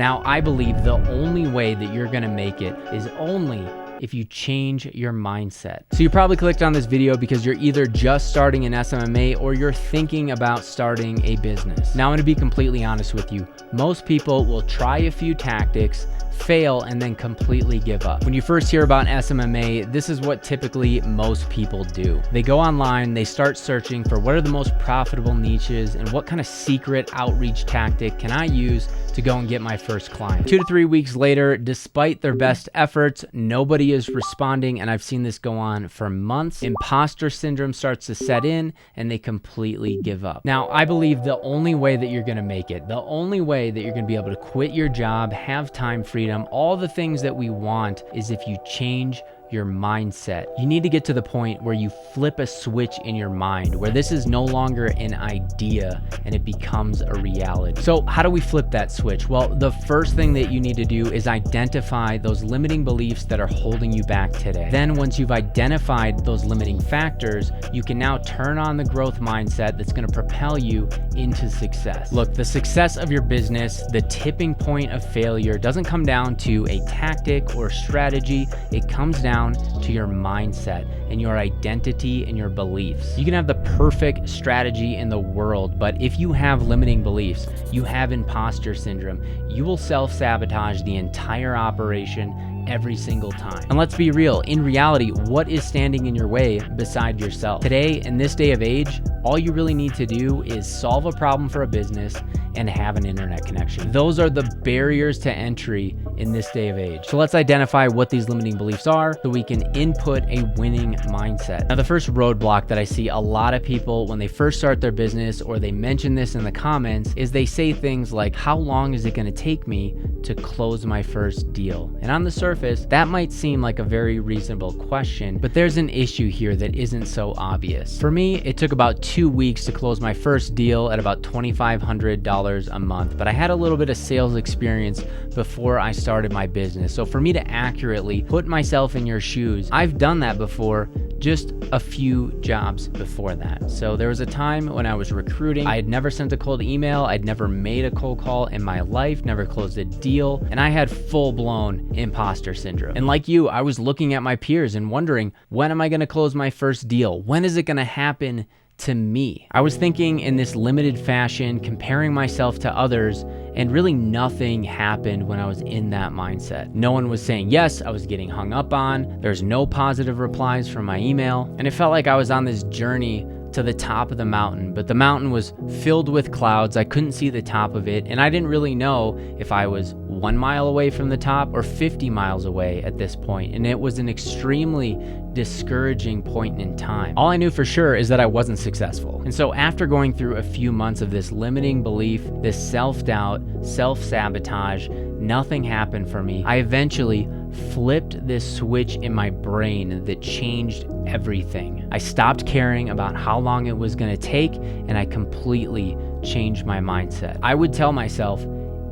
Now, I believe the only way that you're gonna make it is only if you change your mindset. So you probably clicked on this video because you're either just starting an SMMA or you're thinking about starting a business. Now, I'm gonna be completely honest with you. Most people will try a few tactics, fail, and then completely give up. When you first hear about SMMA, this is what typically most people do. They go online, they start searching for what are the most profitable niches and what kind of secret outreach tactic can I use to go and get my first client. 2 to 3 weeks later, despite their best efforts, nobody is responding, and I've seen this go on for months. Imposter syndrome starts to set in and they completely give up. Now, I believe the only way that you're gonna make it, the only way that you're gonna be able to quit your job, have time freedom, all the things that we want, is if you change your mindset. You need to get to the point where you flip a switch in your mind, where this is no longer an idea and it becomes a reality. So how do we flip that switch? Well, the first thing that you need to do is identify those limiting beliefs that are holding you back today. Then once you've identified those limiting factors, you can now turn on the growth mindset that's going to propel you into success. Look, the success of your business, the tipping point of failure, doesn't come down to a tactic or strategy. It comes down to your mindset and your identity and your beliefs. You can have the perfect strategy in the world, but if you have limiting beliefs, you have imposter syndrome, you will self-sabotage the entire operation every single time. And let's be real, in reality, what is standing in your way beside yourself? Today, in this day of age, all you really need to do is solve a problem for a business and have an internet connection. Those are the barriers to entry in this day of age. So let's identify what these limiting beliefs are so we can input a winning mindset. Now, the first roadblock that I see a lot of people when they first start their business, or they mention this in the comments, is they say things like, how long is it gonna take me to close my first deal? And on the surface, that might seem like a very reasonable question, but there's an issue here that isn't so obvious. For me, it took about 2 weeks to close my first deal at about $2,500 a month, but I had a little bit of sales experience before I started my business. So for me to accurately put myself in your shoes, I've done that before, just a few jobs before that. So there was a time when I was recruiting. I had never sent a cold email. I'd never made a cold call in my life, never closed a deal, and I had full-blown imposter syndrome. And like you, I was looking at my peers and wondering, when am I gonna close my first deal? When is it gonna happen to me? I was thinking in this limited fashion, comparing myself to others, and really nothing happened when I was in that mindset. No one was saying yes, I was getting hung up on, there's no positive replies from my email, and it felt like I was on this journey to the top of the mountain, but the mountain was filled with clouds. I couldn't see the top of it, and I didn't really know if I was 1 mile away from the top or 50 miles away at this point, and it was an extremely discouraging point in time. All I knew for sure is that I wasn't successful. And so after going through a few months of this limiting belief, this self-doubt, self-sabotage, nothing happened for me. I eventually flipped this switch in my brain that changed everything. I stopped caring about how long it was gonna take, and I completely changed my mindset. I would tell myself,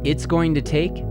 it's going to take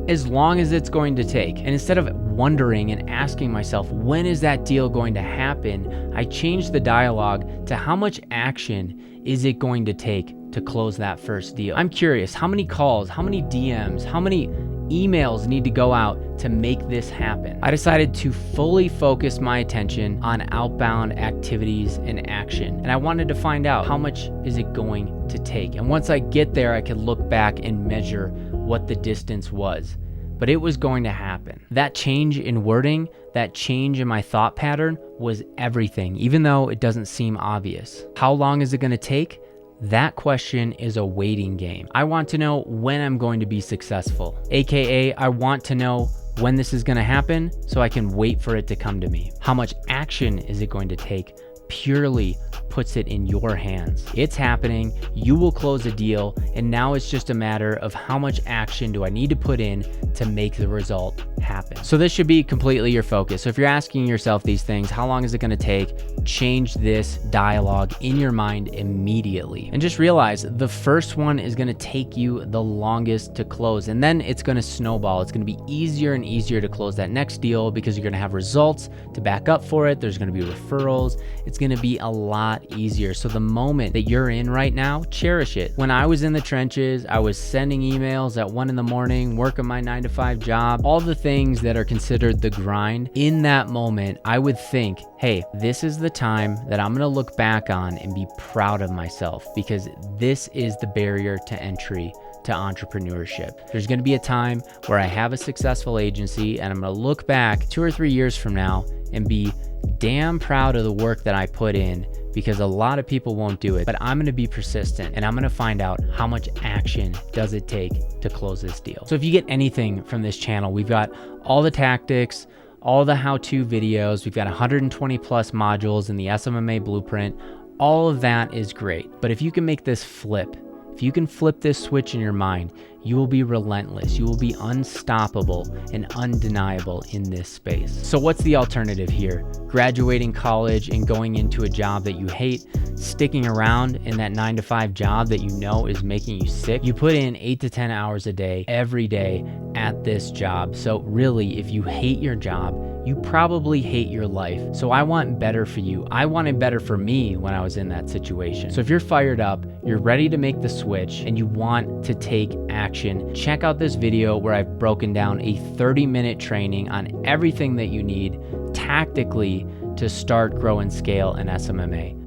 as long as it's going to take. And instead of wondering and asking myself, when is that deal going to happen? I changed the dialogue to, how much action is it going to take to close that first deal? I'm curious, how many calls, how many DMs, how many emails need to go out to make this happen? I decided to fully focus my attention on outbound activities and action. And I wanted to find out, how much is it going to take? And once I get there, I could look back and measure what the distance was. But it was going to happen. That change in wording, that change in my thought pattern was everything, even though it doesn't seem obvious. How long is it going to take? That question is a waiting game. I want to know when I'm going to be successful, AKA I want to know when this is going to happen so I can wait for it to come to me. How much action is it going to take purely puts it in your hands. It's happening, you will close a deal, and now it's just a matter of how much action do I need to put in to make the result happen. So this should be completely your focus. So if you're asking yourself these things, how long is it gonna take? Change this dialogue in your mind immediately. And just realize the first one is gonna take you the longest to close, and then it's gonna snowball. It's gonna be easier and easier to close that next deal because you're gonna have results to back up for it. There's gonna be referrals. It's gonna be a lot lot easier. So the moment that you're in right now, cherish it. When I was in the trenches, I was sending emails at 1 a.m, working my 9-to-5 job, all the things that are considered the grind. In that moment, I would think, hey, this is the time that I'm gonna look back on and be proud of myself, because this is the barrier to entry to entrepreneurship. There's gonna be a time where I have a successful agency and I'm gonna look back 2 or 3 years from now and be damn proud of the work that I put in, because a lot of people won't do it. But I'm gonna be persistent and I'm gonna find out how much action does it take to close this deal. So if you get anything from this channel, we've got all the tactics, all the how-to videos, we've got 120 plus modules in the SMMA blueprint. All of that is great. But if you can make this flip, if you can flip this switch in your mind, you will be relentless. You will be unstoppable and undeniable in this space. So what's the alternative here? Graduating college and going into a job that you hate, sticking around in that 9-to-5 job that you know is making you sick. You put in 8 to 10 hours a day, every day at this job. So really, if you hate your job, you probably hate your life. So I want better for you. I wanted better for me when I was in that situation. So if you're fired up, you're ready to make the switch, and you want to take action, check out this video where I've broken down a 30-minute training on everything that you need tactically to start, grow, and scale an SMMA.